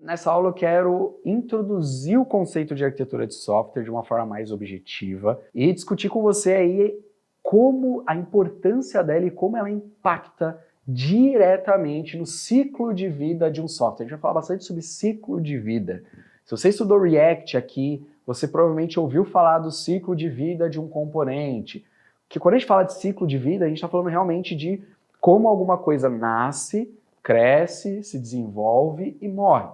nessa aula eu quero introduzir o conceito de arquitetura de software de uma forma mais objetiva e discutir com você aí como a importância dela e como ela impacta diretamente no ciclo de vida de um software. A gente vai falar bastante sobre ciclo de vida. Se você estudou React aqui, você provavelmente ouviu falar do ciclo de vida de um componente. Que quando a gente fala de ciclo de vida, a gente está falando realmente de como alguma coisa nasce, cresce, se desenvolve e morre.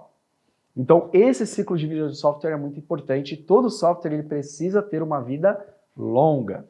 Então esse ciclo de vida do software é muito importante. Todo software ele precisa ter uma vida longa.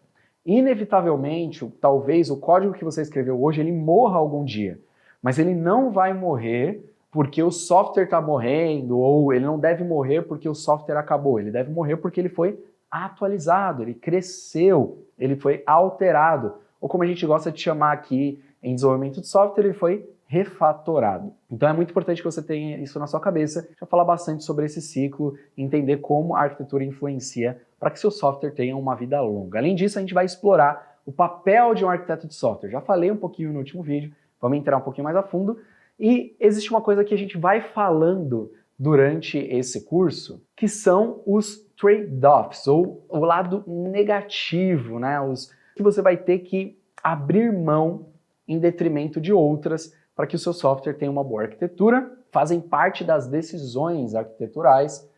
Inevitavelmente, talvez o código que você escreveu hoje ele morra algum dia, mas ele não vai morrer porque o software está morrendo, ou ele não deve morrer porque o software acabou. Ele deve morrer porque ele foi atualizado, ele cresceu, ele foi alterado, ou como a gente gosta de chamar aqui em desenvolvimento de software, ele foi refatorado. Então é muito importante que você tenha isso na sua cabeça, já falar bastante sobre esse ciclo, entender como a arquitetura influencia para que seu software tenha uma vida longa. Além disso, a gente vai explorar o papel de um arquiteto de software. Já falei um pouquinho no último vídeo, vamos entrar um pouquinho mais a fundo. E existe uma coisa que a gente vai falando durante esse curso, que são os trade-offs, ou o lado negativo, né? Os que você vai ter que abrir mão em detrimento de outras para que o seu software tenha uma boa arquitetura, fazem parte das decisões arquiteturais,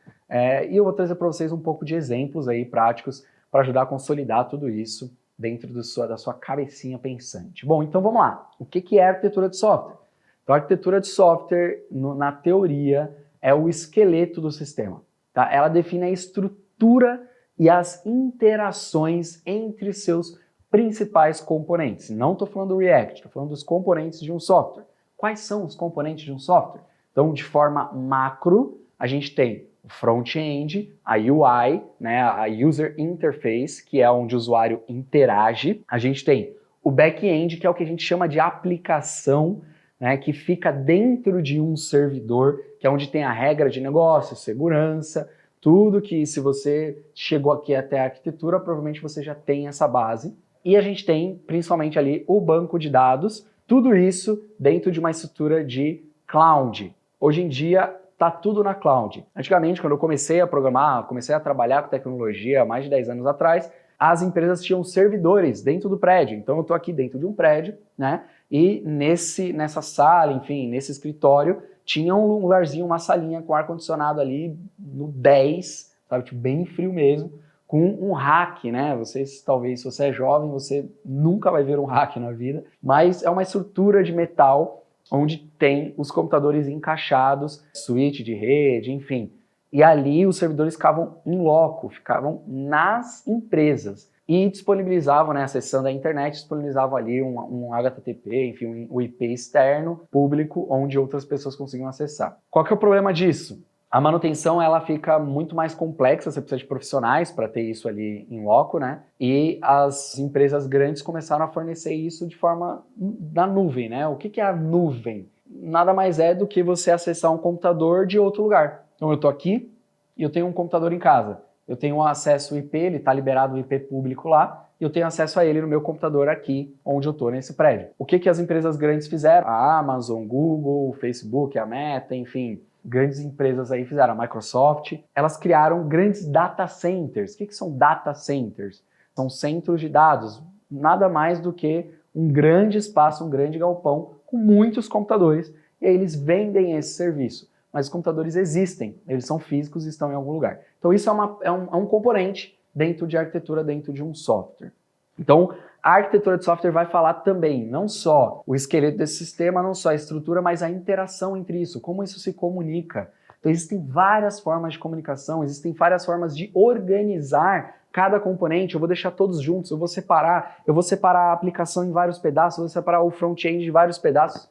e eu vou trazer para vocês um pouco de exemplos aí práticos para ajudar a consolidar tudo isso dentro da sua cabecinha pensante. Bom, então vamos lá. O que é arquitetura de software? Então, a arquitetura de software, na teoria, é o esqueleto do sistema. Tá? Ela define a estrutura e as interações entre seus principais componentes. Não estou falando do React, estou falando dos componentes de um software. Quais são os componentes de um software? Então, de forma macro, a gente tem o front-end, a UI, né, a User Interface, que é onde o usuário interage. A gente tem o back-end, que é o que a gente chama de aplicação, né, que fica dentro de um servidor, que é onde tem a regra de negócio, segurança, tudo que se você chegou aqui até a arquitetura, provavelmente você já tem essa base. E a gente tem, principalmente ali, o banco de dados, tudo isso dentro de uma estrutura de cloud. Hoje em dia, está tudo na cloud. Antigamente, quando eu comecei a programar, comecei a trabalhar com tecnologia há mais de 10 anos atrás, as empresas tinham servidores dentro do prédio. Então, eu estou aqui dentro de um prédio, né? E nessa sala, enfim, nesse escritório, tinha um lugarzinho, uma salinha com ar-condicionado ali no 10, sabe? Tipo, bem frio mesmo, com um rack, né? Vocês, talvez, se você é jovem, você nunca vai ver um rack na vida, mas é uma estrutura de metal onde tem os computadores encaixados, switch de rede, enfim. E ali os servidores ficavam em loco, ficavam nas empresas e disponibilizavam, né, acessando a internet, disponibilizavam ali um HTTP, enfim, um IP externo, público, onde outras pessoas conseguiam acessar. Qual que é o problema disso? A manutenção ela fica muito mais complexa, você precisa de profissionais para ter isso ali em loco, né? E as empresas grandes começaram a fornecer isso de forma na nuvem, né? O que é a nuvem? Nada mais é do que você acessar um computador de outro lugar. Então eu estou aqui e eu tenho um computador em casa. Eu tenho um acesso IP, ele está liberado o IP público lá, e eu tenho acesso a ele no meu computador aqui, onde eu estou nesse prédio. O que as empresas grandes fizeram? A Amazon, Google, Facebook, a Meta, enfim, grandes empresas aí fizeram, a Microsoft, elas criaram grandes data centers. O que são data centers? São centros de dados, nada mais do que um grande espaço, um grande galpão com muitos computadores, e aí eles vendem esse serviço. Mas os computadores existem, eles são físicos e estão em algum lugar. Então isso é um componente dentro de arquitetura, dentro de um software. Então a arquitetura de software vai falar também, não só o esqueleto desse sistema, não só a estrutura, mas a interação entre isso, como isso se comunica. Então existem várias formas de comunicação, existem várias formas de organizar cada componente. Eu vou deixar todos juntos, eu vou separar a aplicação em vários pedaços, eu vou separar o front-end de vários pedaços.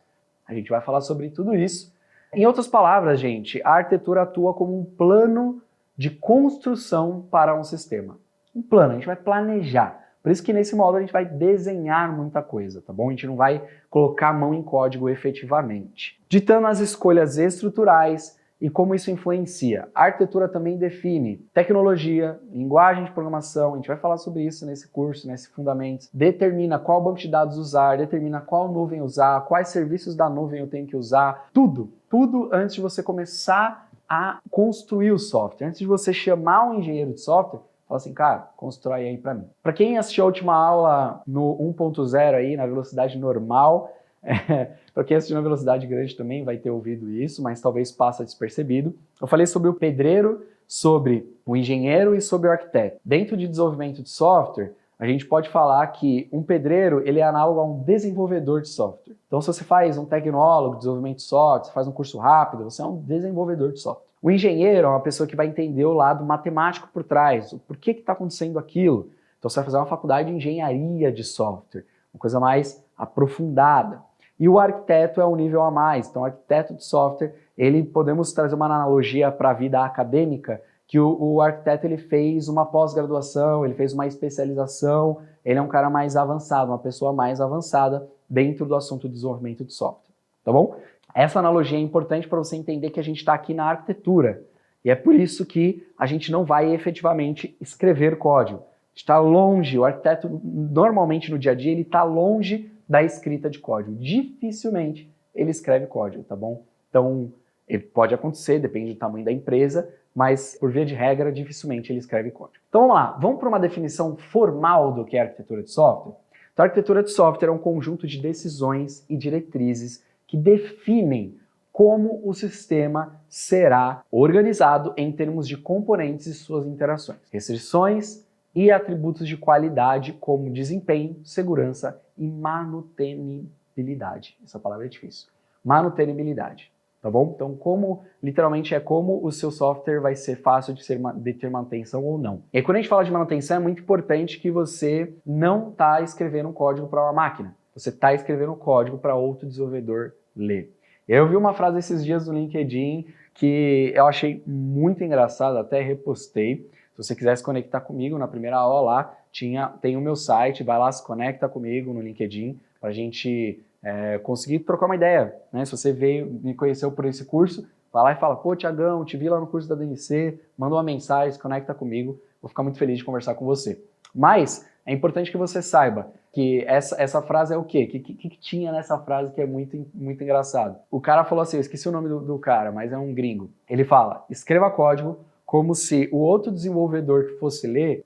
A gente vai falar sobre tudo isso. Em outras palavras, gente, a arquitetura atua como um plano de construção para um sistema. Um plano, a gente vai planejar. Por isso que nesse módulo a gente vai desenhar muita coisa, tá bom? A gente não vai colocar a mão em código efetivamente. Ditando as escolhas estruturais e como isso influencia. A arquitetura também define tecnologia, linguagem de programação, a gente vai falar sobre isso nesse curso, nesse Fundamentos. Determina qual banco de dados usar, determina qual nuvem usar, quais serviços da nuvem eu tenho que usar, tudo antes de você começar a construir o software. Antes de você chamar um engenheiro de software, fala assim, cara, constrói aí para mim. Para quem assistiu a última aula no 1.0 aí, na velocidade normal, para quem assistiu na velocidade grande também vai ter ouvido isso, mas talvez passa despercebido. Eu falei sobre o pedreiro, sobre o engenheiro e sobre o arquiteto. Dentro de desenvolvimento de software, a gente pode falar que um pedreiro ele é análogo a um desenvolvedor de software. Então, se você faz um tecnólogo de desenvolvimento de software, você faz um curso rápido, você é um desenvolvedor de software. O engenheiro é uma pessoa que vai entender o lado matemático por trás, o porquê que está acontecendo aquilo. Então, você vai fazer uma faculdade de engenharia de software, uma coisa mais aprofundada. E o arquiteto é um nível a mais. Então, o arquiteto de software, podemos trazer uma analogia para a vida acadêmica, que o arquiteto ele fez uma pós-graduação, ele fez uma especialização, ele é um cara mais avançado, uma pessoa mais avançada dentro do assunto de desenvolvimento de software, tá bom? Essa analogia é importante para você entender que a gente está aqui na arquitetura, e é por isso que a gente não vai efetivamente escrever código. Está longe, o arquiteto normalmente no dia a dia ele está longe da escrita de código. Dificilmente ele escreve código, tá bom? Então, ele pode acontecer, depende do tamanho da empresa, mas por via de regra, dificilmente ele escreve código. Então vamos lá, vamos para uma definição formal do que é arquitetura de software? Então, a arquitetura de software é um conjunto de decisões e diretrizes que definem como o sistema será organizado em termos de componentes e suas interações, restrições e atributos de qualidade como desempenho, segurança e manutenibilidade. Essa palavra é difícil. Manutenibilidade, tá bom? Então, literalmente é como o seu software vai ser fácil de ter manutenção ou não. E quando a gente fala de manutenção, é muito importante que você não está escrevendo um código para uma máquina. Você está escrevendo um código para outro desenvolvedor ler. Eu vi uma frase esses dias no LinkedIn que eu achei muito engraçada, até repostei. Se você quiser se conectar comigo na primeira aula lá, tem o meu site, vai lá, se conecta comigo no LinkedIn para a gente conseguir trocar uma ideia, né? Se você me conheceu por esse curso, vai lá e fala, pô, Tiagão, te vi lá no curso da DNC, manda uma mensagem, se conecta comigo, vou ficar muito feliz de conversar com você. Mas é importante que você saiba que essa frase é o quê? O que tinha nessa frase que é muito engraçado? O cara falou assim, eu esqueci o nome do cara, mas é um gringo. Ele fala, escreva código como se o outro desenvolvedor que fosse ler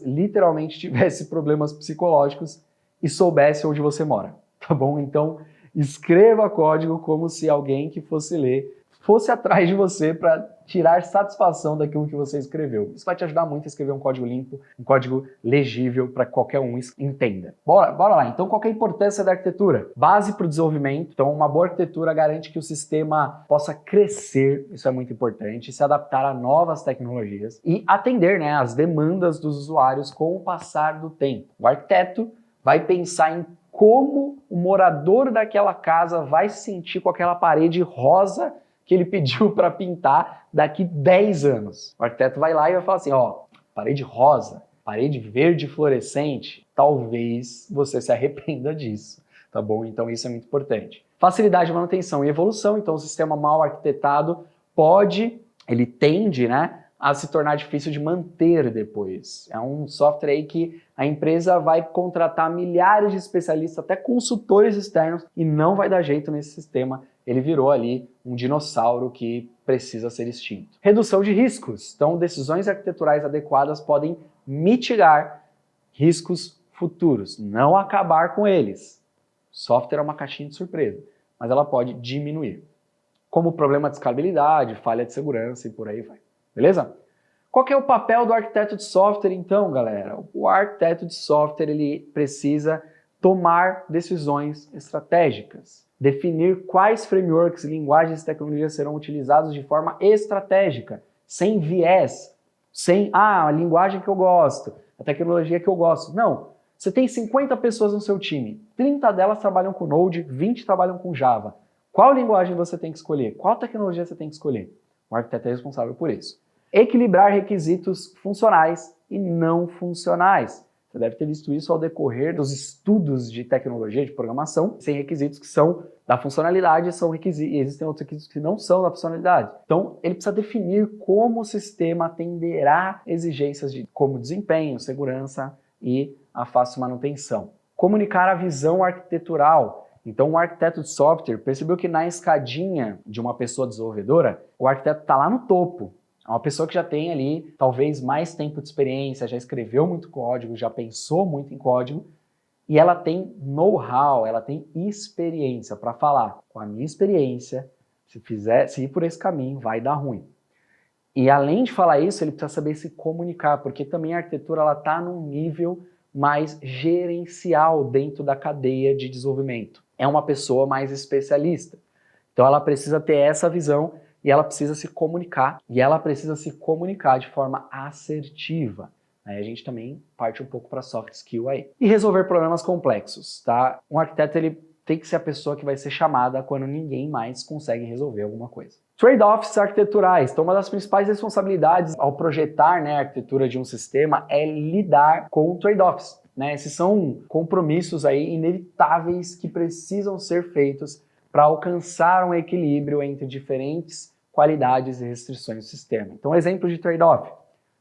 literalmente tivesse problemas psicológicos e soubesse onde você mora, tá bom? Então, escreva código como se alguém que fosse ler fosse atrás de você para tirar satisfação daquilo que você escreveu. Isso vai te ajudar muito a escrever um código limpo, um código legível para que qualquer um entenda. Bora lá. Então, qual que é a importância da arquitetura? Base para o desenvolvimento. Então, uma boa arquitetura garante que o sistema possa crescer, isso é muito importante, se adaptar a novas tecnologias e atender, né, as demandas dos usuários com o passar do tempo. O arquiteto vai pensar em como o morador daquela casa vai se sentir com aquela parede rosa que ele pediu para pintar daqui 10 anos. O arquiteto vai lá e vai falar assim, ó, parede rosa, parede verde fluorescente, talvez você se arrependa disso, tá bom? Então isso é muito importante. Facilidade de manutenção e evolução, então o sistema mal arquitetado ele tende, né, a se tornar difícil de manter depois. É um software aí que a empresa vai contratar milhares de especialistas, até consultores externos, e não vai dar jeito nesse sistema. Ele virou ali um dinossauro que precisa ser extinto. Redução de riscos. Então, decisões arquiteturais adequadas podem mitigar riscos futuros, não acabar com eles. Software é uma caixinha de surpresa, mas ela pode diminuir. Como problema de escalabilidade, falha de segurança e por aí vai. Beleza? Qual que é o papel do arquiteto de software, então, galera? O arquiteto de software ele precisa tomar decisões estratégicas, definir quais frameworks, linguagens e tecnologias serão utilizados de forma estratégica, sem viés, sem a linguagem que eu gosto, a tecnologia que eu gosto. Não. Você tem 50 pessoas no seu time, 30 delas trabalham com Node, 20 trabalham com Java. Qual linguagem você tem que escolher? Qual tecnologia você tem que escolher? O arquiteto é responsável por isso. Equilibrar requisitos funcionais e não funcionais. Você deve ter visto isso ao decorrer dos estudos de tecnologia, de programação, sem requisitos que são da funcionalidade, e existem outros requisitos que não são da funcionalidade. Então, ele precisa definir como o sistema atenderá exigências como desempenho, segurança e a fácil manutenção. Comunicar a visão arquitetural. Então, o arquiteto de software percebeu que na escadinha de uma pessoa desenvolvedora, o arquiteto está lá no topo. É uma pessoa que já tem ali, talvez, mais tempo de experiência, já escreveu muito código, já pensou muito em código, e ela tem know-how, ela tem experiência para falar. Com a minha experiência, se ir por esse caminho, vai dar ruim. E além de falar isso, ele precisa saber se comunicar, porque também a arquitetura está num nível mais gerencial dentro da cadeia de desenvolvimento. É uma pessoa mais especialista. Então ela precisa ter essa visão e ela precisa se comunicar. E ela precisa se comunicar de forma assertiva. Aí a gente também parte um pouco para soft skill aí. E resolver problemas complexos, tá? Um arquiteto, ele tem que ser a pessoa que vai ser chamada quando ninguém mais consegue resolver alguma coisa. Trade-offs arquiteturais. Então, uma das principais responsabilidades ao projetar, né, a arquitetura de um sistema é lidar com trade-offs. Né? Esses são compromissos aí inevitáveis que precisam ser feitos para alcançar um equilíbrio entre diferentes qualidades e restrições do sistema. Então, exemplo de trade-off: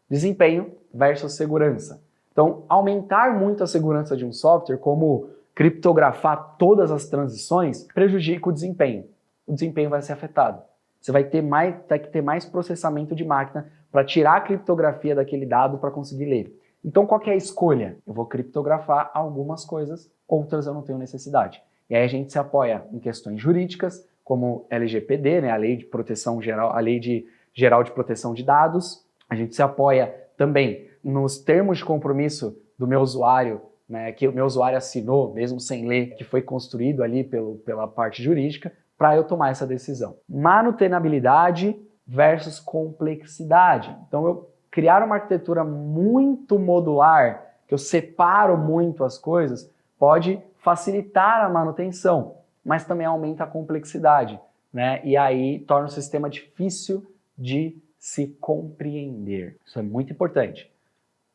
desempenho versus segurança. Então, aumentar muito a segurança de um software, como criptografar todas as transições, prejudica o desempenho. O desempenho vai ser afetado. Você vai que ter mais processamento de máquina para tirar a criptografia daquele dado para conseguir ler. Então, qual que é a escolha? Eu vou criptografar algumas coisas, outras eu não tenho necessidade. E aí a gente se apoia em questões jurídicas, como LGPD, né, a Lei de Proteção Geral, a Lei Geral de Proteção de Dados. A gente se apoia também nos termos de compromisso do meu usuário, né, que o meu usuário assinou, mesmo sem ler, que foi construído ali pela parte jurídica, para eu tomar essa decisão. Manutenabilidade versus complexidade. Então, eu criar uma arquitetura muito modular, que eu separo muito as coisas, pode facilitar a manutenção, mas também aumenta a complexidade, né? E aí torna o sistema difícil de se compreender. Isso é muito importante.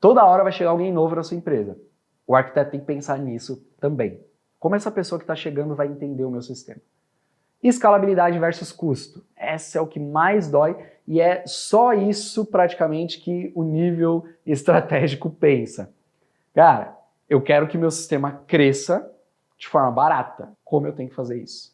Toda hora vai chegar alguém novo na sua empresa. O arquiteto tem que pensar nisso também. Como essa pessoa que está chegando vai entender o meu sistema? Escalabilidade versus custo. Essa é o que mais dói e é só isso praticamente que o nível estratégico pensa. Cara, eu quero que meu sistema cresça de forma barata. Como eu tenho que fazer isso?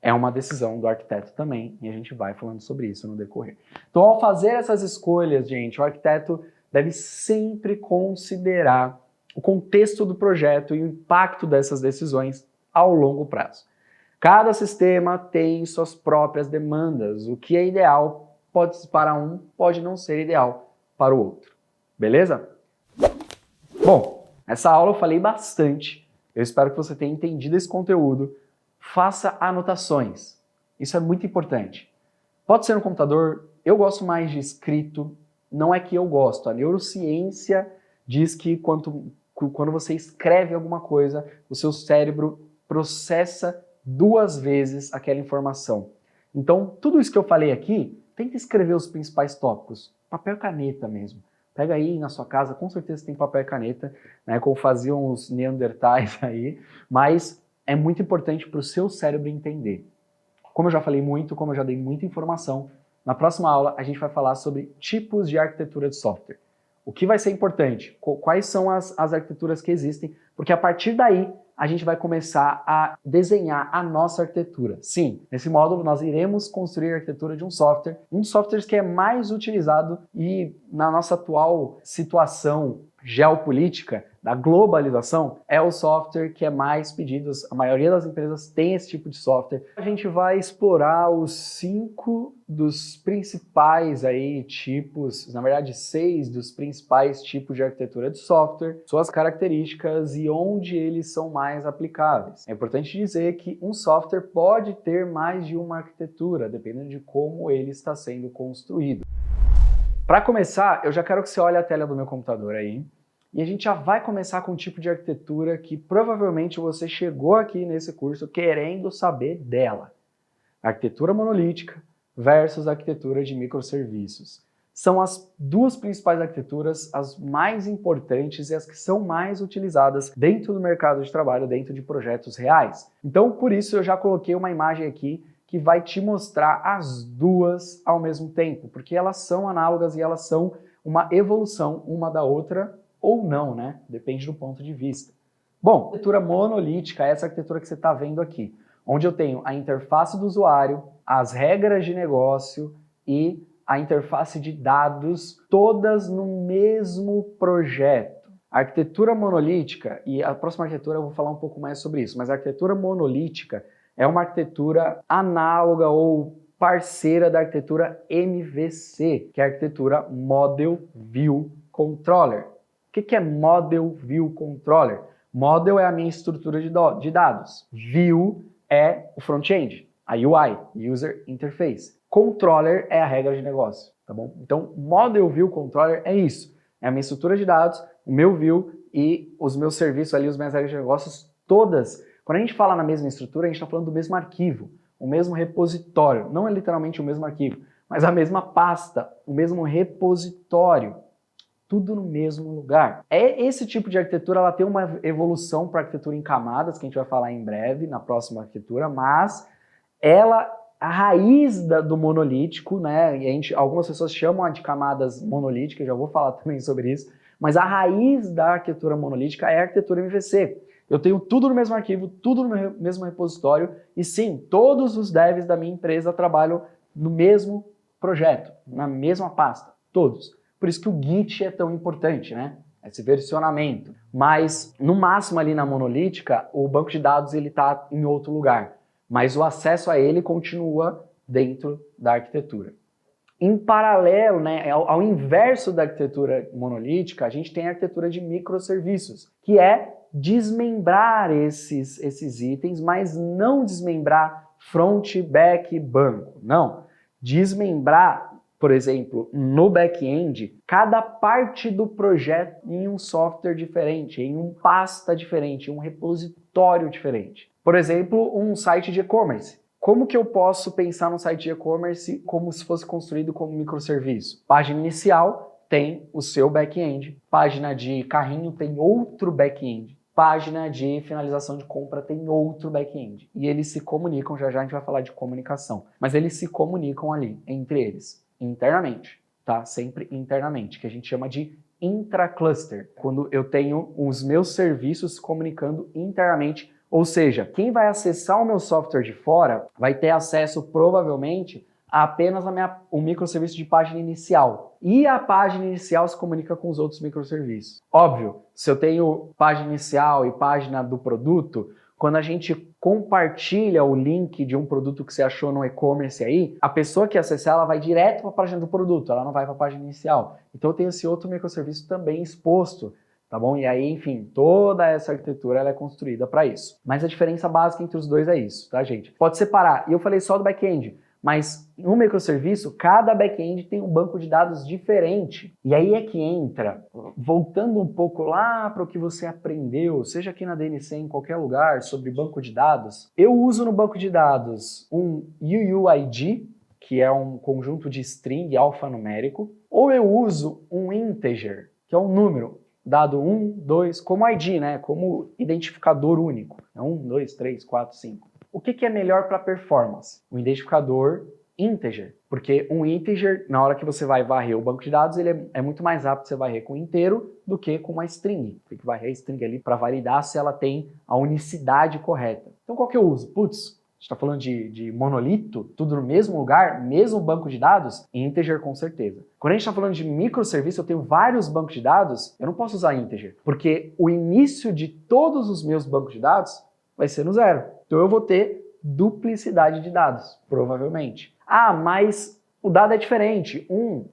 É uma decisão do arquiteto também e a gente vai falando sobre isso no decorrer. Então, ao fazer essas escolhas, gente, o arquiteto deve sempre considerar o contexto do projeto e o impacto dessas decisões ao longo prazo. Cada sistema tem suas próprias demandas. O que é ideal para um pode não ser ideal para o outro. Beleza? Bom, nessa aula eu falei bastante. Eu espero que você tenha entendido esse conteúdo. Faça anotações. Isso é muito importante. Pode ser no computador. Eu gosto mais de escrito. Não é que eu gosto. A neurociência diz que quando você escreve alguma coisa, o seu cérebro processa 2 vezes aquela informação. Então, tudo isso que eu falei aqui, tenta escrever os principais tópicos. Papel e caneta mesmo. Pega aí na sua casa, com certeza tem papel e caneta, né, como faziam os neandertais aí, mas é muito importante para o seu cérebro entender. Como eu já falei muito, como eu já dei muita informação, na próxima aula a gente vai falar sobre tipos de arquitetura de software. O que vai ser importante? Quais são as arquiteturas que existem? Porque a partir daí a gente vai começar a desenhar a nossa arquitetura. Sim, nesse módulo nós iremos construir a arquitetura de um software, um dos softwares que é mais utilizado e na nossa atual situação geopolítica da globalização, é o software que é mais pedido. A maioria das empresas tem esse tipo de software. A gente vai explorar os 5 dos principais aí tipos, na verdade 6 dos principais tipos de arquitetura de software, suas características e onde eles são mais aplicáveis. É importante dizer que um software pode ter mais de uma arquitetura, dependendo de como ele está sendo construído. Para começar, eu já quero que você olhe a tela do meu computador aí, e a gente já vai começar com um tipo de arquitetura que provavelmente você chegou aqui nesse curso querendo saber dela. Arquitetura monolítica versus arquitetura de microserviços. são as duas principais arquiteturas, as mais importantes e as que são mais utilizadas dentro do mercado de trabalho, dentro de projetos reais. Então, por isso eu já coloquei uma imagem aqui que vai te mostrar as duas ao mesmo tempo, porque elas são análogas e elas são uma evolução uma da outra ou não, né? Depende do ponto de vista. Bom, a arquitetura monolítica é essa arquitetura que você está vendo aqui, onde eu tenho a interface do usuário, as regras de negócio e a interface de dados, todas no mesmo projeto. A arquitetura monolítica, e a próxima arquitetura eu vou falar um pouco mais sobre isso, mas a arquitetura monolítica é uma arquitetura análoga ou parceira da arquitetura MVC, que é a arquitetura Model View Controller. O que é Model View Controller? Model é a minha estrutura de dados. View é o front-end, a UI, User Interface. Controller é a regra de negócio, tá bom? Então, Model View Controller é isso. É a minha estrutura de dados, o meu view e os meus serviços ali, as minhas regras de negócios, todas. Quando a gente fala na mesma estrutura, a gente está falando do mesmo arquivo, o mesmo repositório. Não é literalmente o mesmo arquivo, mas a mesma pasta, o mesmo repositório. Tudo no mesmo lugar. Esse tipo de arquitetura, ela tem uma evolução para arquitetura em camadas, que a gente vai falar em breve, na próxima arquitetura, mas a raiz do monolítico, né, e algumas pessoas chamam de camadas monolíticas, já vou falar também sobre isso, mas a raiz da arquitetura monolítica é a arquitetura MVC. Eu tenho tudo no mesmo arquivo, tudo no mesmo repositório, e sim, todos os devs da minha empresa trabalham no mesmo projeto, na mesma pasta, todos. Por isso que o Git é tão importante, né? Esse versionamento. Mas, no máximo ali na monolítica, o banco de dados está em outro lugar. Mas o acesso a ele continua dentro da arquitetura. Em paralelo, né, ao inverso da arquitetura monolítica, a gente tem a arquitetura de microserviços, que é desmembrar esses itens, mas não desmembrar front, back, banco. Não. Desmembrar, por exemplo, no back-end, cada parte do projeto em um software diferente, em uma pasta diferente, em um repositório diferente. Por exemplo, um site de e-commerce. Como que eu posso pensar num site de e-commerce como se fosse construído como microserviço? Página inicial tem o seu back-end, página de carrinho tem outro back-end, página de finalização de compra tem outro back-end. E eles se comunicam, já a gente vai falar de comunicação, mas eles se comunicam ali, entre eles. Internamente, tá? Sempre internamente, que a gente chama de intra-cluster, quando eu tenho os meus serviços comunicando internamente, ou seja, quem vai acessar o meu software de fora vai ter acesso provavelmente a apenas o microserviço de página inicial. E a página inicial se comunica com os outros microserviços. Óbvio, se eu tenho página inicial e página do produto, quando a gente compartilha o link de um produto que você achou no e-commerce aí, a pessoa que acessar, ela vai direto para a página do produto, ela não vai para a página inicial. Então eu tenho esse outro microserviço também exposto, tá bom? E aí, enfim, toda essa arquitetura ela é construída para isso. Mas a diferença básica entre os dois é isso, tá, gente? Pode separar, e eu falei só do back-end, mas no microserviço, cada back-end tem um banco de dados diferente. E aí é que entra, voltando um pouco lá para o que você aprendeu, seja aqui na DNC, em qualquer lugar, sobre banco de dados. Eu uso no banco de dados um UUID, que é um conjunto de string alfanumérico, ou eu uso um integer, que é um número, dado 1, 2, como ID, né? Como identificador único. 1, 2, 3, 4, 5. O que é melhor para performance? O identificador integer. Porque um integer, na hora que você vai varrer o banco de dados, ele é muito mais rápido você varrer com inteiro do que com uma string. Tem que varrer a string ali para validar se ela tem a unicidade correta. Então qual que eu uso? Putz, a gente está falando de monolito, tudo no mesmo lugar, mesmo banco de dados, integer com certeza. Quando a gente está falando de microserviço, eu tenho vários bancos de dados, eu não posso usar integer, porque o início de todos os meus bancos de dados vai ser no zero. Então eu vou ter duplicidade de dados, provavelmente. Ah, mas o dado é diferente.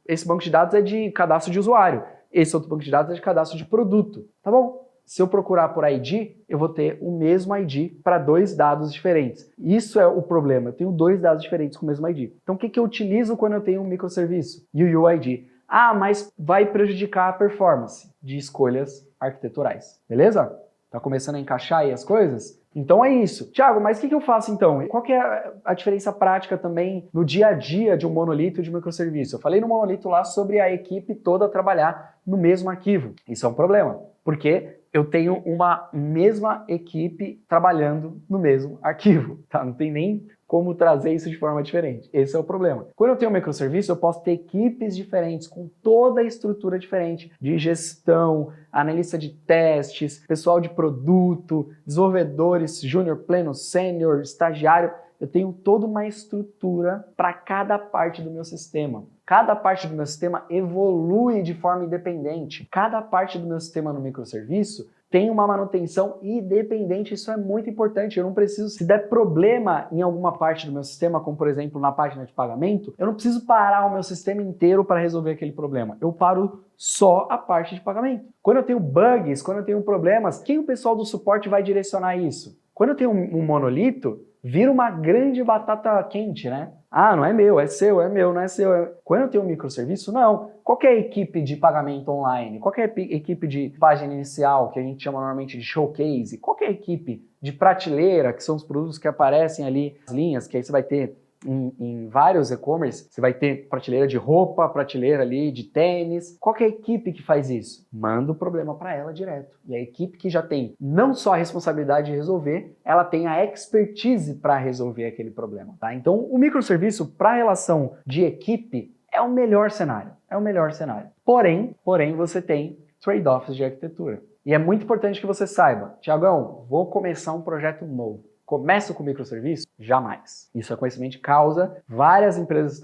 Esse banco de dados é de cadastro de usuário, esse outro banco de dados é de cadastro de produto. Tá bom? Se eu procurar por ID, eu vou ter o mesmo ID para dois dados diferentes. Isso é o problema, eu tenho dois dados diferentes com o mesmo ID. Então o que eu utilizo quando eu tenho um microserviço? UUID. Ah, mas vai prejudicar a performance de escolhas arquiteturais. Beleza? Tá começando a encaixar aí as coisas? Então é isso. Thiago, mas o que eu faço então? Qual que é a diferença prática também no dia a dia de um monolito e de um microserviço? Eu falei no monolito lá sobre a equipe toda trabalhar no mesmo arquivo. Isso é um problema, porque eu tenho uma mesma equipe trabalhando no mesmo arquivo, tá? Não tem nem como trazer isso de forma diferente. Esse é o problema. Quando eu tenho um microserviço, eu posso ter equipes diferentes, com toda a estrutura diferente de gestão, analista de testes, pessoal de produto, desenvolvedores, júnior, pleno, sênior, estagiário. Eu tenho toda uma estrutura para cada parte do meu sistema. Cada parte do meu sistema evolui de forma independente. Cada parte do meu sistema no microserviço tem uma manutenção independente, isso é muito importante. Eu não preciso, se der problema em alguma parte do meu sistema, como por exemplo na página de pagamento, eu não preciso parar o meu sistema inteiro para resolver aquele problema. Eu paro só a parte de pagamento. Quando eu tenho bugs, quando eu tenho problemas, quem o pessoal do suporte vai direcionar isso? Quando eu tenho um monolito, vira uma grande batata quente, né? Ah, não é meu, é seu, é meu, não é seu. Quando eu tenho um microserviço, não. Qualquer equipe de pagamento online, qualquer equipe de página inicial, que a gente chama normalmente de showcase, qualquer equipe de prateleira, que são os produtos que aparecem ali, as linhas, que aí você vai ter em vários e-commerce, você vai ter prateleira de roupa, prateleira ali de tênis. Qualquer equipe que faz isso, manda o problema para ela direto. E a equipe que já tem não só a responsabilidade de resolver, ela tem a expertise para resolver aquele problema, tá? Então, o microserviço para a relação de equipe é o melhor cenário, é o melhor cenário. Porém, você tem trade-offs de arquitetura. E é muito importante que você saiba, Tiagão, vou começar um projeto novo. Começo com microserviço? Jamais. Isso é conhecimento de causa. Várias empresas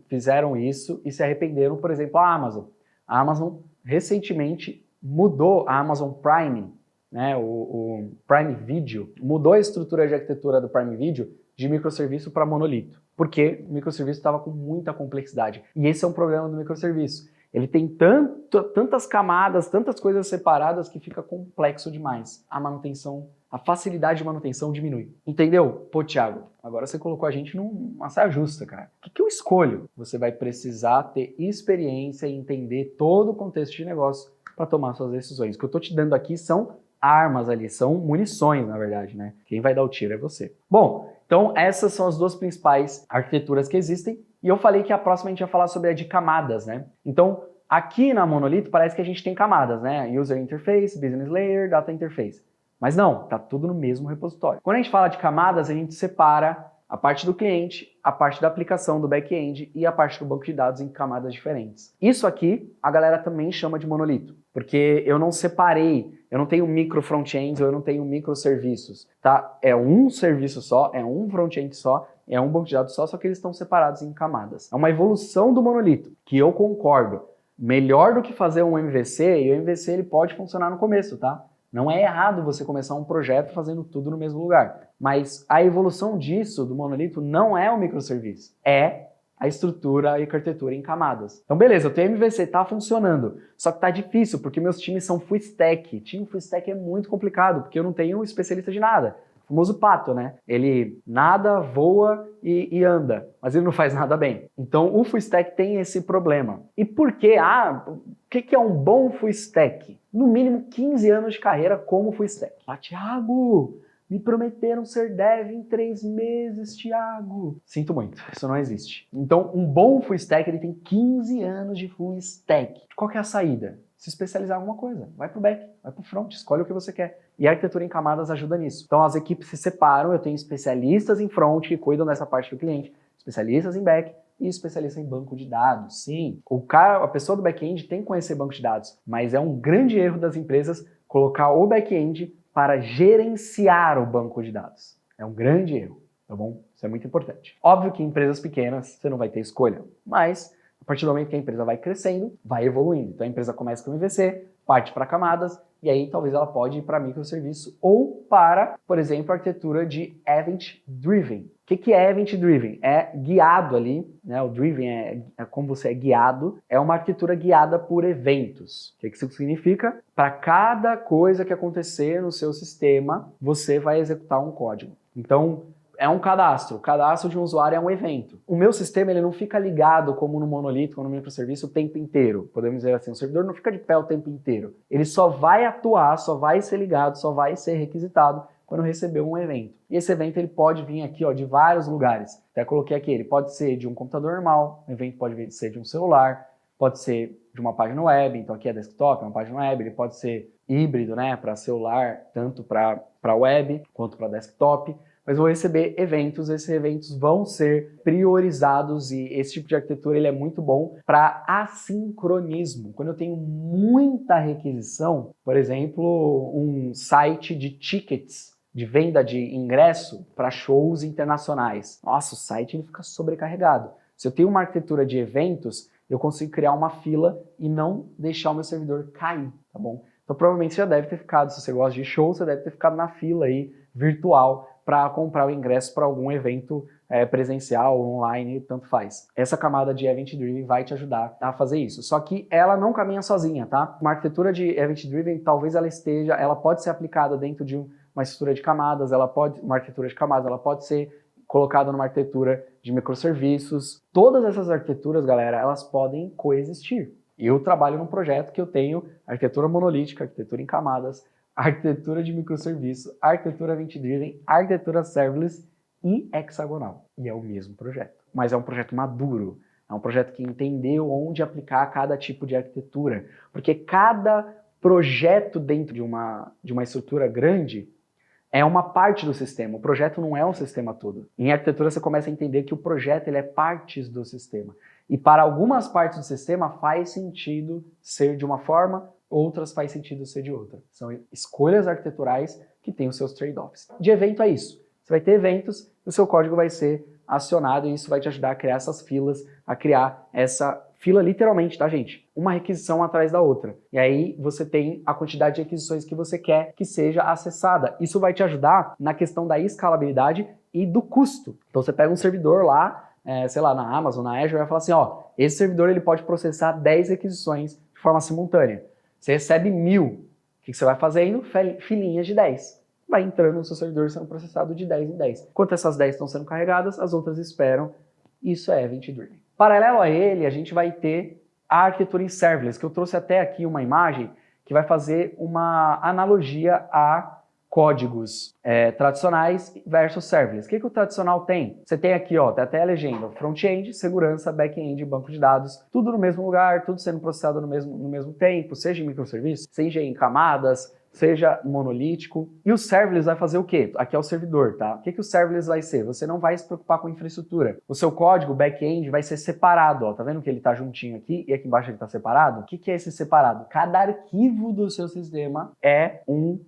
fizeram isso e se arrependeram. Por exemplo, a Amazon. A Amazon recentemente mudou a Amazon Prime, né, o Prime Video, mudou a estrutura de arquitetura do Prime Video de microserviço para monolito, porque o microserviço estava com muita complexidade. E esse é um problema do microserviço. Ele tem tantas camadas, tantas coisas separadas que fica complexo demais. A manutenção, a facilidade de manutenção diminui. Entendeu? Pô, Thiago, agora você colocou a gente numa saia justa, cara. O que eu escolho? Você vai precisar ter experiência e entender todo o contexto de negócio para tomar suas decisões. O que eu tô te dando aqui são armas ali, são munições, na verdade, né? Quem vai dar o tiro é você. Bom, então essas são as duas principais arquiteturas que existem. E eu falei que a próxima a gente ia falar sobre a de camadas, né? Então, aqui na Monolito parece que a gente tem camadas, né? User Interface, Business Layer, Data Interface. Mas não, tá tudo no mesmo repositório. Quando a gente fala de camadas, a gente separa a parte do cliente, a parte da aplicação do back-end e a parte do banco de dados em camadas diferentes. Isso aqui a galera também chama de monolito, porque eu não separei, eu não tenho micro front-ends ou eu não tenho microserviços, tá? É um serviço só, é um front-end só, é um banco de dados só que eles estão separados em camadas. É uma evolução do monolito, que eu concordo. Melhor do que fazer um MVC, e o MVC ele pode funcionar no começo, tá? Não é errado você começar um projeto fazendo tudo no mesmo lugar. Mas a evolução disso, do monolito, não é o microserviço. É a estrutura e a arquitetura em camadas. Então, beleza, eu tenho MVC, tá funcionando. Só que tá difícil, porque meus times são full stack. Time full stack é muito complicado, porque eu não tenho especialista de nada. O famoso pato, né? Ele nada, voa e anda, mas ele não faz nada bem. Então, o full stack tem esse problema. E por quê? O que é um bom full stack? No mínimo 15 anos de carreira como full stack. Ah, Thiago, me prometeram ser dev em 3 meses, Thiago. Sinto muito, isso não existe. Então, um bom full stack, ele tem 15 anos de full stack. Qual que é a saída? Se especializar em alguma coisa. Vai pro back, vai pro front, escolhe o que você quer. E a arquitetura em camadas ajuda nisso. Então as equipes se separam, eu tenho especialistas em front que cuidam dessa parte do cliente, especialistas em back e especialistas em banco de dados. Sim, a pessoa do back-end tem que conhecer banco de dados, mas é um grande erro das empresas colocar o back-end para gerenciar o banco de dados. É um grande erro, tá bom? Isso é muito importante. Óbvio que em empresas pequenas você não vai ter escolha, mas a partir do momento que a empresa vai crescendo, vai evoluindo. Então a empresa começa com MVC, parte para camadas, e aí talvez ela pode ir para microserviço ou para, por exemplo, a arquitetura de Event Driven. O que é Event Driven? É guiado ali, né? O Driven é como você é guiado, é uma arquitetura guiada por eventos. O que isso significa? Para cada coisa que acontecer no seu sistema, você vai executar um código. Então, é um cadastro. O cadastro de um usuário é um evento. O meu sistema ele não fica ligado como no monolito ou no microserviço o tempo inteiro. Podemos dizer assim, o servidor não fica de pé o tempo inteiro. Ele só vai atuar, só vai ser ligado, só vai ser requisitado quando receber um evento. E esse evento ele pode vir aqui ó, de vários lugares. Até coloquei aqui, ele pode ser de um computador normal, o evento pode ser de um celular, pode ser de uma página web, então aqui é desktop, é uma página web, ele pode ser híbrido, né, para celular, tanto para web quanto para desktop. Mas vou receber eventos, esses eventos vão ser priorizados e esse tipo de arquitetura ele é muito bom para assincronismo. Quando eu tenho muita requisição, por exemplo, um site de tickets, de venda de ingresso para shows internacionais. Nossa, o site ele fica sobrecarregado. Se eu tenho uma arquitetura de eventos, eu consigo criar uma fila e não deixar o meu servidor cair, tá bom? Então provavelmente você já deve ter ficado, se você gosta de show, você deve ter ficado na fila aí virtual para comprar o ingresso para algum evento presencial, online, tanto faz. Essa camada de Event Driven vai te ajudar a fazer isso. Só que ela não caminha sozinha, tá? Uma arquitetura de Event Driven, talvez ela pode ser aplicada dentro de uma estrutura de camadas, uma arquitetura de camadas, ela pode ser colocada numa arquitetura de microserviços. Todas essas arquiteturas, galera, elas podem coexistir. Eu trabalho num projeto que eu tenho arquitetura monolítica, arquitetura em camadas, arquitetura de microserviço, arquitetura event-driven, arquitetura serverless e hexagonal. E é o mesmo projeto. Mas é um projeto maduro. É um projeto que entendeu onde aplicar cada tipo de arquitetura. Porque cada projeto dentro de uma estrutura grande é uma parte do sistema. O projeto não é um sistema todo. Em arquitetura você começa a entender que o projeto ele é partes do sistema. E para algumas partes do sistema faz sentido ser de uma forma, outras faz sentido ser de outra. São escolhas arquiteturais que têm os seus trade-offs. De evento é isso. Você vai ter eventos e o seu código vai ser acionado e isso vai te ajudar a criar essas filas, a criar essa fila literalmente, tá, gente? Uma requisição atrás da outra. E aí você tem a quantidade de requisições que você quer que seja acessada. Isso vai te ajudar na questão da escalabilidade e do custo. Então você pega um servidor lá, sei lá, na Amazon, na Azure, vai falar assim, ó, esse servidor ele pode processar 10 requisições de forma simultânea. Você recebe 1000. O que você vai fazendo? Filinhas de 10. Vai entrando no seu servidor sendo processado de 10 em 10. Enquanto essas 10 estão sendo carregadas, as outras esperam. Isso é Event Driven. Paralelo a ele, a gente vai ter a arquitetura em serverless, que eu trouxe até aqui uma imagem que vai fazer uma analogia a códigos tradicionais versus serverless. O que o tradicional tem? Você tem aqui, ó, tem até a legenda, front-end, segurança, back-end, banco de dados, tudo no mesmo lugar, tudo sendo processado no mesmo tempo, seja em microserviços, seja em camadas, seja monolítico. E o serverless vai fazer o quê? Aqui é o servidor, tá? O que o serverless vai ser? Você não vai se preocupar com infraestrutura. O seu código, back-end, vai ser separado, ó. Tá vendo que ele tá juntinho aqui e aqui embaixo ele tá separado? O que é esse separado? Cada arquivo do seu sistema é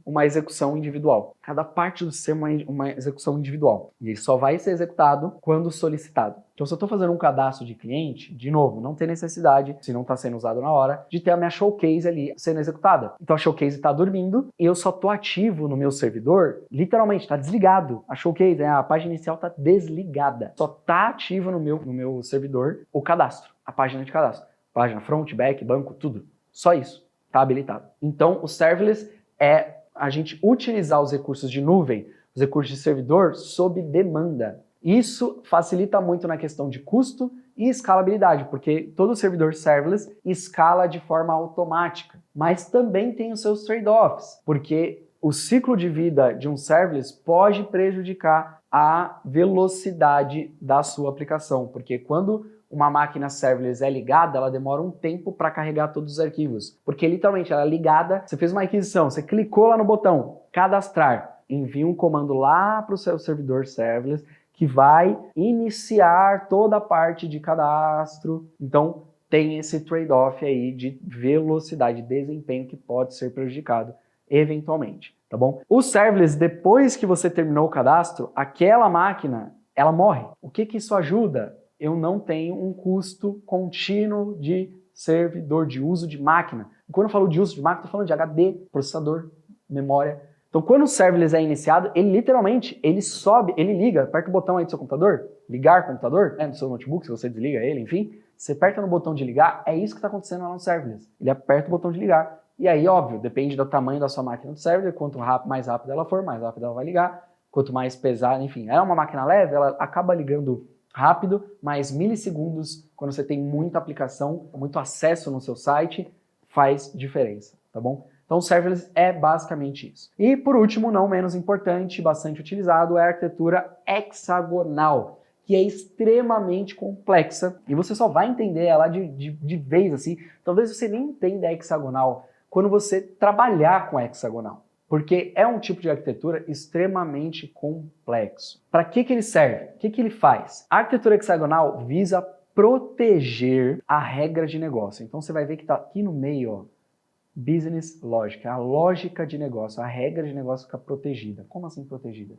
uma execução individual. Cada parte do sistema é uma execução individual. E ele só vai ser executado quando solicitado. Então, se eu estou fazendo um cadastro de cliente, de novo, não tem necessidade, se não está sendo usado na hora, de ter a minha showcase ali sendo executada. Então, a showcase está dormindo e eu só estou ativo no meu servidor, literalmente, está desligado. A showcase, a página inicial está desligada. Só está ativo no meu servidor o cadastro, a página de cadastro. Página front, back, banco, tudo. Só isso. Está habilitado. Então, o serverless é a gente utilizar os recursos de nuvem, os recursos de servidor, sob demanda. Isso facilita muito na questão de custo e escalabilidade, porque todo servidor serverless escala de forma automática, mas também tem os seus trade-offs, porque o ciclo de vida de um serverless pode prejudicar a velocidade da sua aplicação, porque quando uma máquina serverless é ligada, ela demora um tempo para carregar todos os arquivos, porque literalmente ela é ligada, você fez uma requisição, você clicou lá no botão cadastrar, envia um comando lá para o seu servidor serverless, que vai iniciar toda a parte de cadastro. Então, tem esse trade-off aí de velocidade, desempenho que pode ser prejudicado eventualmente, tá bom? O serverless, depois que você terminou o cadastro, aquela máquina, ela morre. O que isso ajuda? Eu não tenho um custo contínuo de servidor, de uso de máquina. E quando eu falo de uso de máquina, estou falando de HD, processador, memória. Então, quando o serverless é iniciado, ele literalmente, ele sobe, ele liga, aperta o botão aí do seu computador, ligar computador, no seu notebook, se você desliga ele, enfim, você aperta no botão de ligar, é isso que está acontecendo lá no serverless. Ele aperta o botão de ligar. E aí, óbvio, depende do tamanho da sua máquina do server, quanto mais rápido ela for, mais rápido ela vai ligar, quanto mais pesada, enfim. É uma máquina leve, ela acaba ligando rápido, mas milissegundos, quando você tem muita aplicação, muito acesso no seu site, faz diferença, tá bom? Então, serverless é basicamente isso. E, por último, não menos importante, bastante utilizado, é a arquitetura hexagonal, que é extremamente complexa e você só vai entender ela de vez assim. Talvez você nem entenda a hexagonal quando você trabalhar com a hexagonal, porque é um tipo de arquitetura extremamente complexo. Para que ele serve? O que ele faz? A arquitetura hexagonal visa proteger a regra de negócio. Então você vai ver que está aqui no meio, ó, Business Logic, a lógica de negócio, a regra de negócio fica protegida. Como assim protegida?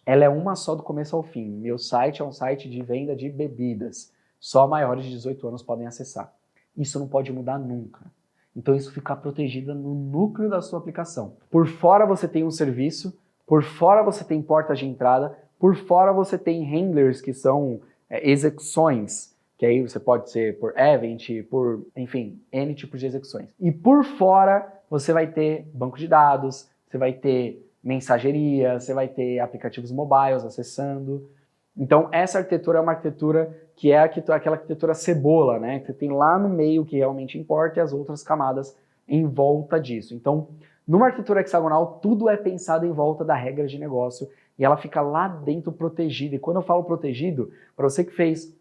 Ela é uma só do começo ao fim. Meu site é um site de venda de bebidas. Só maiores de 18 anos podem acessar. Isso não pode mudar nunca. Então isso fica protegido no núcleo da sua aplicação. Por fora você tem um serviço, por fora você tem portas de entrada, por fora você tem handlers, que são execuções, que aí você pode ser por event, por, enfim, N tipos de execuções. E por fora você vai ter banco de dados, você vai ter mensageria, você vai ter aplicativos mobiles acessando. Então essa arquitetura é uma arquitetura que é aquela arquitetura cebola, né? Que você tem lá no meio que realmente importa e as outras camadas em volta disso. Então, numa arquitetura hexagonal, tudo é pensado em volta da regra de negócio e ela fica lá dentro protegida. E quando eu falo protegido, para você que fez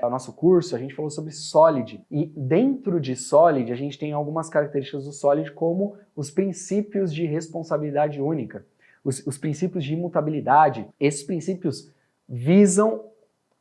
o nosso curso, a gente falou sobre Solid. E dentro de Solid, a gente tem algumas características do Solid, como os princípios de responsabilidade única, os princípios de imutabilidade. Esses princípios visam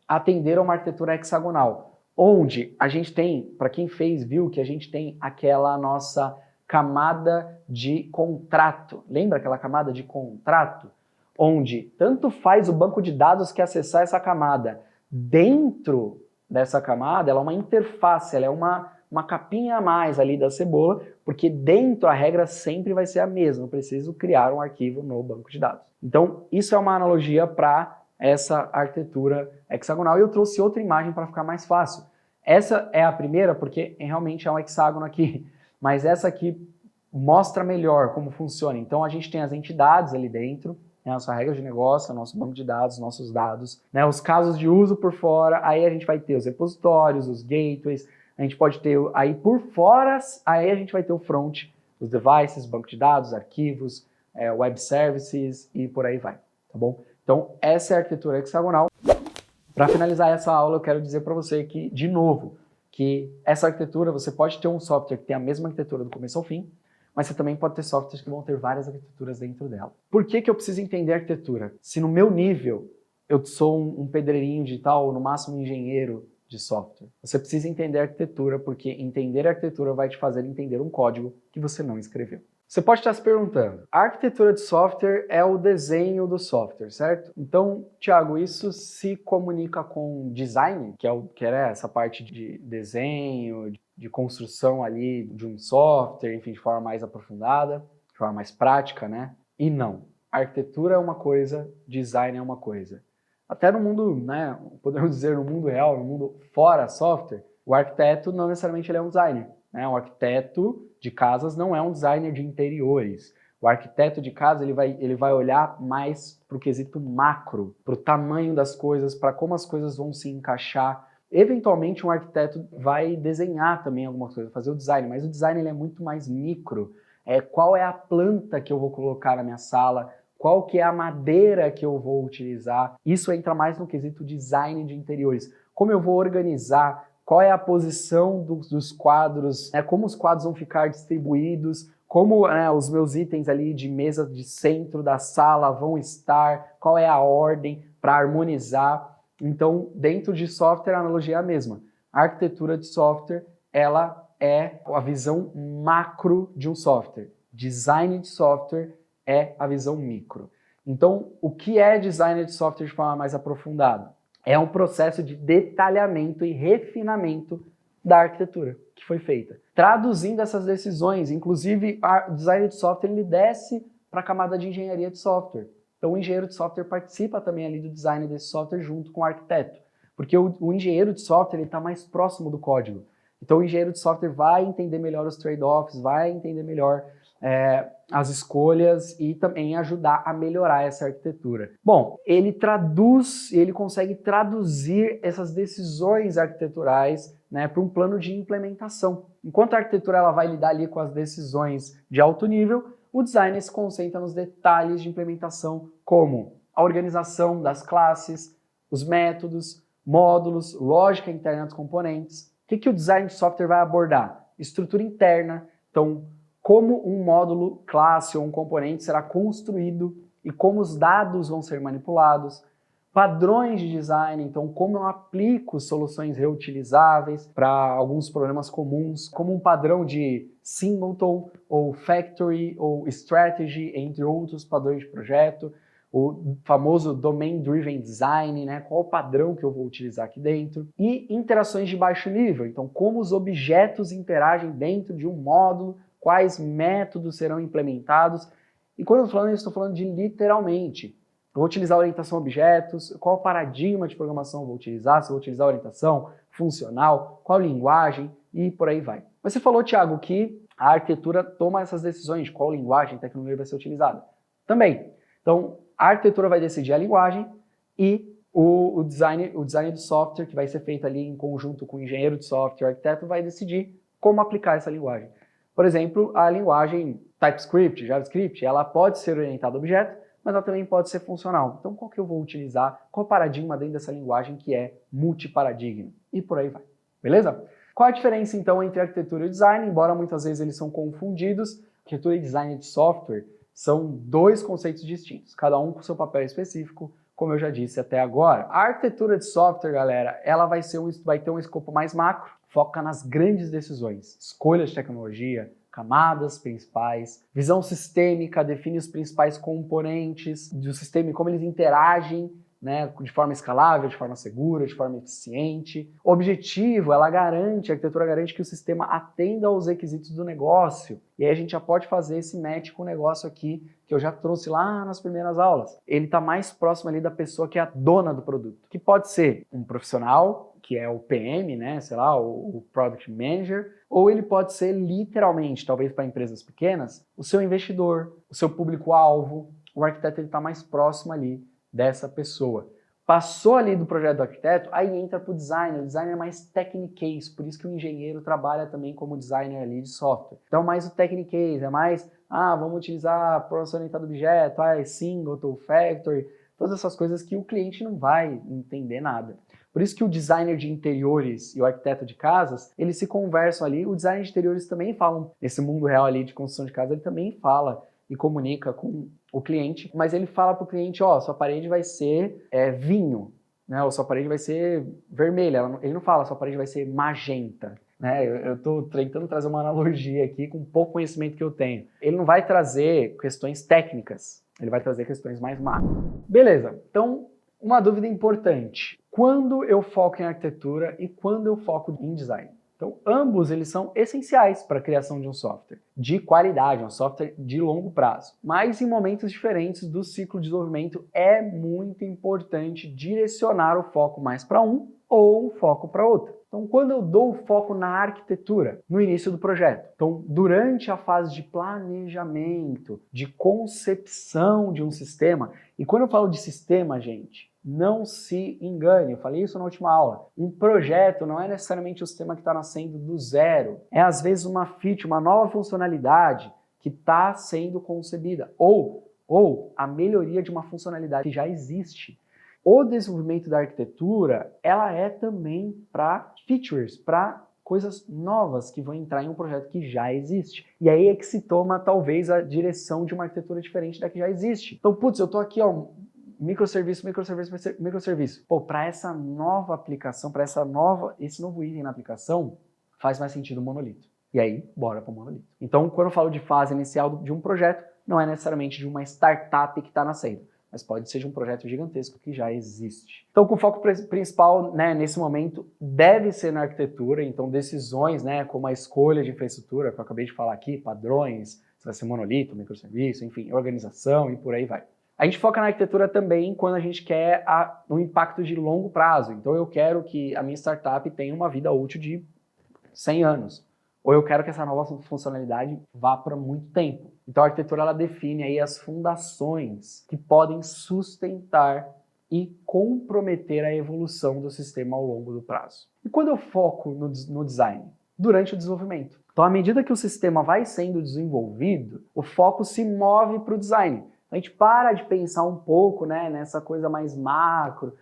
atender a uma arquitetura hexagonal, onde a gente tem, para quem fez, viu que a gente tem aquela nossa camada de contrato. Lembra aquela camada de contrato? Onde tanto faz o banco de dados que acessar essa camada. Dentro dessa camada, ela é uma interface, ela é uma capinha a mais ali da cebola, porque dentro a regra sempre vai ser a mesma, eu preciso criar um arquivo no banco de dados. Então, isso é uma analogia para essa arquitetura hexagonal, e eu trouxe outra imagem para ficar mais fácil. Essa é a primeira, porque realmente é um hexágono aqui, mas essa aqui mostra melhor como funciona. Então, a gente tem as entidades ali dentro, a nossa regra de negócio, nosso banco de dados, nossos dados, né, os casos de uso por fora, aí a gente vai ter os repositórios, os gateways, a gente pode ter aí por fora, aí a gente vai ter o front, os devices, banco de dados, arquivos, web services e por aí vai, tá bom? Então essa é a arquitetura hexagonal. Para finalizar essa aula, eu quero dizer para você que, de novo, que essa arquitetura, você pode ter um software que tem a mesma arquitetura do começo ao fim, mas você também pode ter softwares que vão ter várias arquiteturas dentro dela. Por que eu preciso entender a arquitetura? Se no meu nível eu sou um pedreirinho digital, ou no máximo um engenheiro de software, você precisa entender a arquitetura, porque entender a arquitetura vai te fazer entender um código que você não escreveu. Você pode estar se perguntando, a arquitetura de software é o desenho do software, certo? Então, Thiago, isso se comunica com design, que é essa parte de desenho, de construção ali de um software, enfim, de forma mais aprofundada, de forma mais prática, né? E não. A arquitetura é uma coisa, design é uma coisa. Até no mundo, né, podemos dizer no mundo real, no mundo fora software, o arquiteto não necessariamente ele é um designer, né? O arquiteto de casas não é um designer de interiores. O arquiteto de casa ele vai olhar mais para o quesito macro, para o tamanho das coisas, para como as coisas vão se encaixar. Eventualmente um arquiteto vai desenhar também alguma coisa, fazer o design, mas o design ele é muito mais micro. Qual é a planta que eu vou colocar na minha sala, qual que é a madeira que eu vou utilizar. Isso entra mais no quesito design de interiores. Como eu vou organizar, qual é a posição dos quadros, como os quadros vão ficar distribuídos, como os meus itens ali de mesa de centro da sala vão estar, qual é a ordem para harmonizar. Então, dentro de software, a analogia é a mesma. A arquitetura de software, ela é a visão macro de um software. Design de software é a visão micro. Então, o que é design de software de forma mais aprofundada? É um processo de detalhamento e refinamento da arquitetura que foi feita. Traduzindo essas decisões, inclusive o design de software ele desce para a camada de engenharia de software. Então o engenheiro de software participa também ali do design desse software junto com o arquiteto, porque o engenheiro de software está mais próximo do código. Então o engenheiro de software vai entender melhor os trade-offs, vai entender melhor as escolhas e também ajudar a melhorar essa arquitetura. Bom, ele consegue traduzir essas decisões arquiteturais, né, para um plano de implementação. Enquanto a arquitetura ela vai lidar ali com as decisões de alto nível, o designer se concentra nos detalhes de implementação, como a organização das classes, os métodos, módulos, lógica interna dos componentes. O que o design de software vai abordar? Estrutura interna, então como um módulo, classe ou um componente será construído e como os dados vão ser manipulados. Padrões de design, então como eu aplico soluções reutilizáveis para alguns problemas comuns, como um padrão de Singleton ou Factory ou Strategy, entre outros padrões de projeto, o famoso Domain Driven Design, né? Qual o padrão que eu vou utilizar aqui dentro, e interações de baixo nível, então como os objetos interagem dentro de um módulo, quais métodos serão implementados, e quando eu estou falando isso, estou falando de literalmente. Eu vou utilizar orientação a objetos, qual paradigma de programação eu vou utilizar, se eu vou utilizar orientação funcional, qual linguagem e por aí vai. Você falou, Thiago, que a arquitetura toma essas decisões de qual linguagem e tecnologia vai ser utilizada. Também. Então, a arquitetura vai decidir a linguagem e o design do software, que vai ser feito ali em conjunto com o engenheiro de software, o arquiteto, vai decidir como aplicar essa linguagem. Por exemplo, a linguagem TypeScript, JavaScript, ela pode ser orientada a objeto, mas ela também pode ser funcional. Então, qual que eu vou utilizar? Qual paradigma dentro dessa linguagem que é multiparadigma? E por aí vai. Beleza? Qual a diferença, então, entre arquitetura e design? Embora muitas vezes eles são confundidos, arquitetura e design de software são dois conceitos distintos, cada um com seu papel específico, como eu já disse até agora. A arquitetura de software, galera, ela vai ter um escopo mais macro, foca nas grandes decisões, escolhas de tecnologia, camadas principais, visão sistêmica, define os principais componentes do sistema e como eles interagem, né, de forma escalável, de forma segura, de forma eficiente. O objetivo, a arquitetura garante que o sistema atenda aos requisitos do negócio. E aí a gente já pode fazer esse match com o negócio aqui, que eu já trouxe lá nas primeiras aulas. Ele está mais próximo ali da pessoa que é a dona do produto, que pode ser um profissional, que é o PM, né, sei lá, o Product Manager, ou ele pode ser literalmente, talvez para empresas pequenas, o seu investidor, o seu público-alvo. O arquiteto está mais próximo ali dessa pessoa. Passou ali do projeto do arquiteto, aí entra para o designer. O designer é mais technique-case, por isso que o engenheiro trabalha também como designer ali de software. Então, mais o technique-case, é mais, vamos utilizar programação orientada a objeto, Singleton, Factory, todas essas coisas que o cliente não vai entender nada. Por isso que o designer de interiores e o arquiteto de casas, eles se conversam ali. O designer de interiores também fala, nesse mundo real ali de construção de casa, ele também fala e comunica com o cliente, mas ele fala para o cliente, sua parede vai ser vinho, né? Ou sua parede vai ser vermelha. Ele não fala, sua parede vai ser magenta. Né? Eu estou tentando trazer uma analogia aqui com pouco conhecimento que eu tenho. Ele não vai trazer questões técnicas, ele vai trazer questões mais macro. Beleza, então uma dúvida importante. Quando eu foco em arquitetura e quando eu foco em design? Então, ambos eles são essenciais para a criação de um software de qualidade, um software de longo prazo. Mas em momentos diferentes do ciclo de desenvolvimento é muito importante direcionar o foco mais para um ou o foco para outro. Então, quando eu dou o foco na arquitetura, no início do projeto, então, durante a fase de planejamento, de concepção de um sistema, e quando eu falo de sistema, gente, não se engane, eu falei isso na última aula. Um projeto não é necessariamente o sistema que está nascendo do zero. É às vezes uma feature, uma nova funcionalidade que está sendo concebida. Ou a melhoria de uma funcionalidade que já existe. O desenvolvimento da arquitetura, ela é também para features, para coisas novas que vão entrar em um projeto que já existe. E aí é que se toma talvez a direção de uma arquitetura diferente da que já existe. Então, eu estou aqui, microserviço. Pô, para essa nova aplicação, para esse novo item na aplicação, faz mais sentido o monolito. E aí, bora para o monolito. Então, quando eu falo de fase inicial de um projeto, não é necessariamente de uma startup que está nascendo, mas pode ser de um projeto gigantesco que já existe. Então, o foco principal, né, nesse momento, deve ser na arquitetura. Então, decisões, né, como a escolha de infraestrutura, que eu acabei de falar aqui, padrões, se vai ser monolito, microserviço, enfim, organização e por aí vai. A gente foca na arquitetura também quando a gente quer um impacto de longo prazo. Então, eu quero que a minha startup tenha uma vida útil de 100 anos, ou eu quero que essa nova funcionalidade vá para muito tempo. Então a arquitetura ela define aí as fundações que podem sustentar e comprometer a evolução do sistema ao longo do prazo. E quando eu foco no design? Durante o desenvolvimento. Então, à medida que o sistema vai sendo desenvolvido, o foco se move para o design. A gente para de pensar um pouco, né, nessa coisa mais macro,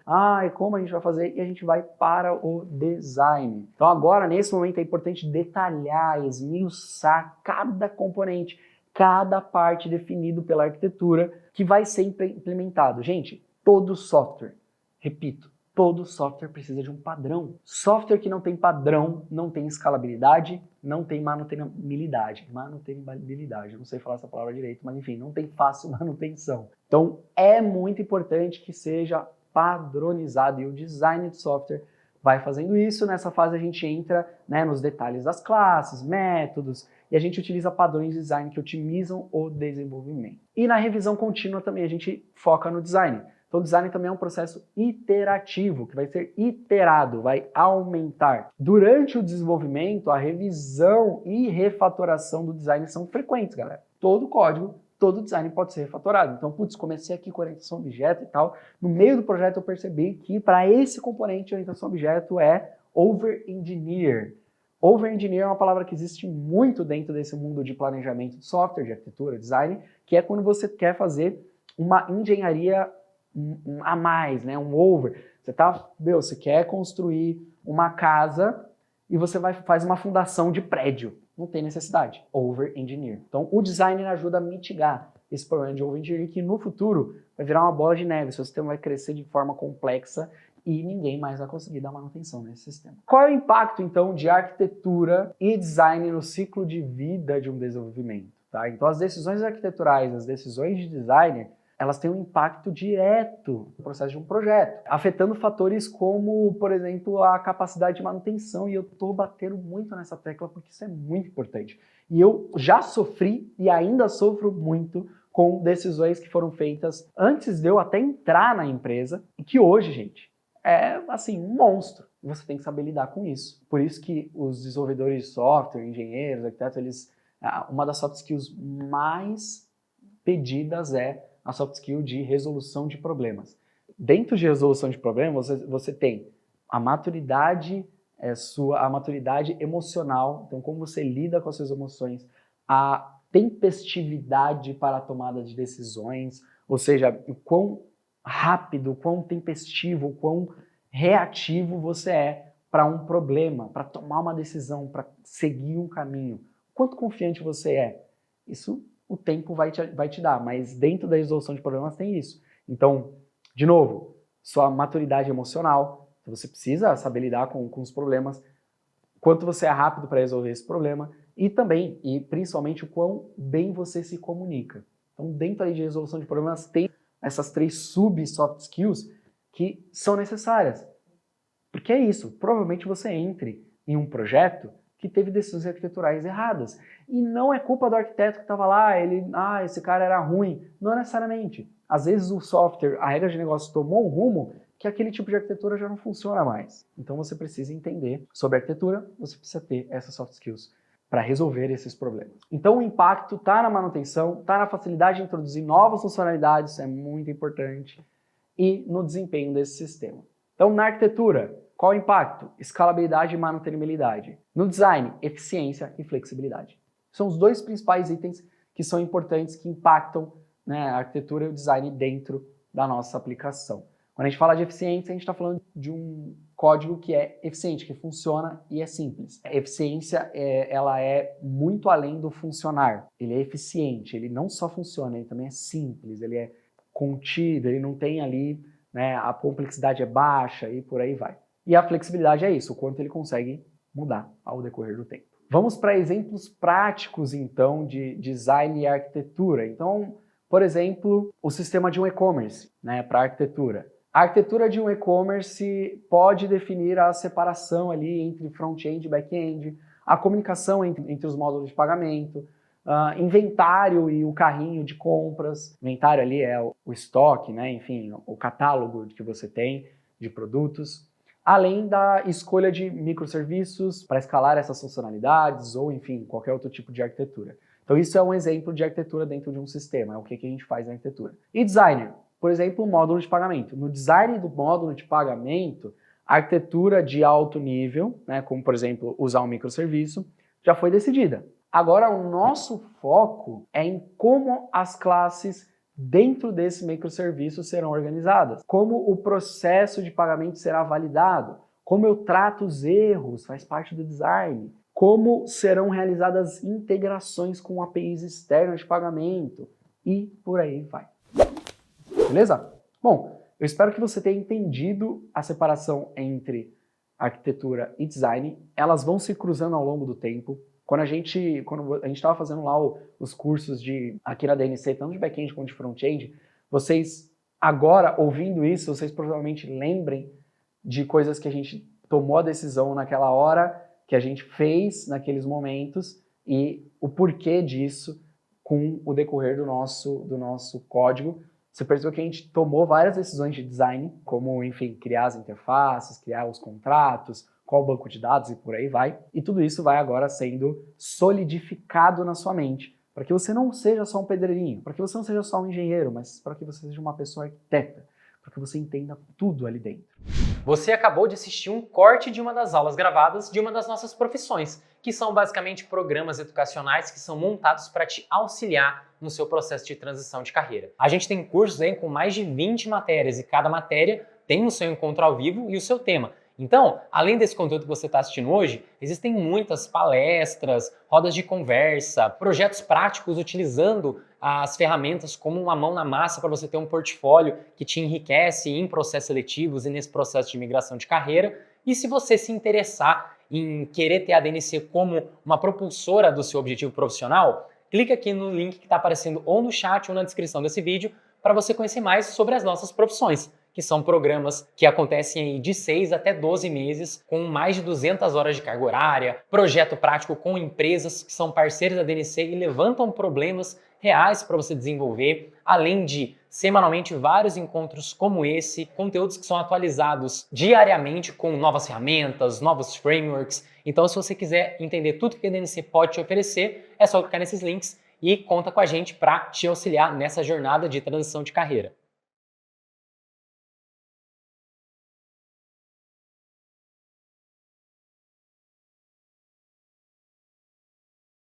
e como a gente vai fazer, e a gente vai para o design. Então agora, nesse momento, é importante detalhar, esmiuçar cada componente, cada parte definido pela arquitetura que vai ser implementado. Gente, todo software, repito, todo software precisa de um padrão. Software que não tem padrão, não tem escalabilidade, não tem manutenibilidade. Manutenibilidade, eu não sei falar essa palavra direito, mas enfim, não tem fácil manutenção. Então é muito importante que seja padronizado e o design de software vai fazendo isso. Nessa fase a gente entra, né, nos detalhes das classes, métodos, e a gente utiliza padrões de design que otimizam o desenvolvimento. E na revisão contínua também a gente foca no design. Então o design também é um processo iterativo, que vai ser iterado, vai aumentar. Durante o desenvolvimento, a revisão e refatoração do design são frequentes, galera. Todo código, todo design pode ser refatorado. Então, putz, comecei aqui com orientação objeto e tal. No meio do projeto eu percebi que para esse componente de orientação objeto é over-engineer. Over-engineer é uma palavra que existe muito dentro desse mundo de planejamento de software, de arquitetura, design, que é quando você quer fazer uma engenharia a mais, né? Um over. Você quer construir uma casa e você faz uma fundação de prédio. Não tem necessidade. Over-engineer. Então, o design ajuda a mitigar esse problema de over-engineer, que no futuro vai virar uma bola de neve. Seu sistema vai crescer de forma complexa e ninguém mais vai conseguir dar manutenção nesse sistema. Qual é o impacto, então, de arquitetura e design no ciclo de vida de um desenvolvimento? Tá? Então, as decisões arquiteturais, as decisões de design, elas têm um impacto direto no processo de um projeto, afetando fatores como, por exemplo, a capacidade de manutenção, e eu estou batendo muito nessa tecla porque isso é muito importante. E eu já sofri e ainda sofro muito com decisões que foram feitas antes de eu até entrar na empresa, e que hoje, gente, é assim, um monstro. Você tem que saber lidar com isso. Por isso que os desenvolvedores de software, engenheiros, arquitetos, uma das soft skills mais pedidas é a soft skill de resolução de problemas. Dentro de resolução de problemas, você tem a maturidade, a maturidade emocional, então como você lida com as suas emoções, a tempestividade para a tomada de decisões, ou seja, o quão rápido, o quão tempestivo, o quão reativo você é para um problema, para tomar uma decisão, para seguir um caminho. Quanto confiante você é? Isso o tempo vai te dar, mas dentro da resolução de problemas tem isso. Então, de novo, sua maturidade emocional, você precisa saber lidar com os problemas, quanto você é rápido para resolver esse problema, e também, e principalmente, o quão bem você se comunica. Então, dentro aí de resolução de problemas, tem essas 3 sub-soft skills que são necessárias. Porque é isso, provavelmente você entre em um projeto que teve decisões arquiteturais erradas. E não é culpa do arquiteto que estava lá, esse cara era ruim. Não necessariamente. Às vezes o software, a regra de negócio tomou um rumo que aquele tipo de arquitetura já não funciona mais. Então você precisa entender sobre arquitetura, você precisa ter essas soft skills para resolver esses problemas. Então o impacto está na manutenção, está na facilidade de introduzir novas funcionalidades, isso é muito importante, e no desempenho desse sistema. Então na arquitetura, qual o impacto? Escalabilidade e manutenibilidade. No design, eficiência e flexibilidade. São os 2 principais itens que são importantes, que impactam, né, a arquitetura e o design dentro da nossa aplicação. Quando a gente fala de eficiência, a gente está falando de um código que é eficiente, que funciona e é simples. A eficiência, ela é muito além do funcionar. Ele é eficiente, ele não só funciona, ele também é simples, ele é contido, ele não tem ali, né, a complexidade é baixa e por aí vai. E a flexibilidade é isso, o quanto ele consegue mudar ao decorrer do tempo. Vamos para exemplos práticos, então, de design e arquitetura. Então, por exemplo, o sistema de um e-commerce, né, para arquitetura. A arquitetura de um e-commerce pode definir a separação ali entre front-end e back-end, a comunicação entre os módulos de pagamento, inventário e o carrinho de compras. Inventário ali é o estoque, né, enfim, o catálogo que você tem de produtos. além da escolha de microserviços para escalar essas funcionalidades ou, enfim, qualquer outro tipo de arquitetura. Então isso é um exemplo de arquitetura dentro de um sistema, é o que a gente faz na arquitetura. E designer, por exemplo, o módulo de pagamento. No design do módulo de pagamento, a arquitetura de alto nível, né, como por exemplo usar um microserviço, já foi decidida. Agora o nosso foco é em como as classes dentro desse microserviço serão organizadas, como o processo de pagamento será validado, como eu trato os erros, faz parte do design, como serão realizadas integrações com APIs externas de pagamento e por aí vai. Beleza? Bom, eu espero que você tenha entendido a separação entre arquitetura e design. Elas vão se cruzando ao longo do tempo. Quando a gente estava fazendo lá os cursos aqui na DNC, tanto de back-end quanto de front-end, vocês agora, ouvindo isso, vocês provavelmente lembrem de coisas que a gente tomou a decisão naquela hora, que a gente fez naqueles momentos e o porquê disso com o decorrer do nosso código. Você percebeu que a gente tomou várias decisões de design, como, enfim, criar as interfaces, criar os contratos, qual banco de dados e por aí vai. E tudo isso vai agora sendo solidificado na sua mente, para que você não seja só um pedreirinho, para que você não seja só um engenheiro, mas para que você seja uma pessoa arquiteta, para que você entenda tudo ali dentro. Você acabou de assistir um corte de uma das aulas gravadas de uma das nossas profissões, que são basicamente programas educacionais que são montados para te auxiliar no seu processo de transição de carreira. A gente tem cursos aí com mais de 20 matérias e cada matéria tem o seu encontro ao vivo e o seu tema. Então, além desse conteúdo que você está assistindo hoje, existem muitas palestras, rodas de conversa, projetos práticos utilizando as ferramentas como uma mão na massa para você ter um portfólio que te enriquece em processos seletivos e nesse processo de migração de carreira. E se você se interessar em querer ter a DNC como uma propulsora do seu objetivo profissional, clica aqui no link que está aparecendo ou no chat ou na descrição desse vídeo para você conhecer mais sobre as nossas profissões, que são programas que acontecem aí de 6 até 12 meses, com mais de 200 horas de carga horária, projeto prático com empresas que são parceiras da DNC e levantam problemas reais para você desenvolver, além de semanalmente vários encontros como esse, conteúdos que são atualizados diariamente com novas ferramentas, novos frameworks. Então, se você quiser entender tudo que a DNC pode te oferecer, é só clicar nesses links e conta com a gente para te auxiliar nessa jornada de transição de carreira.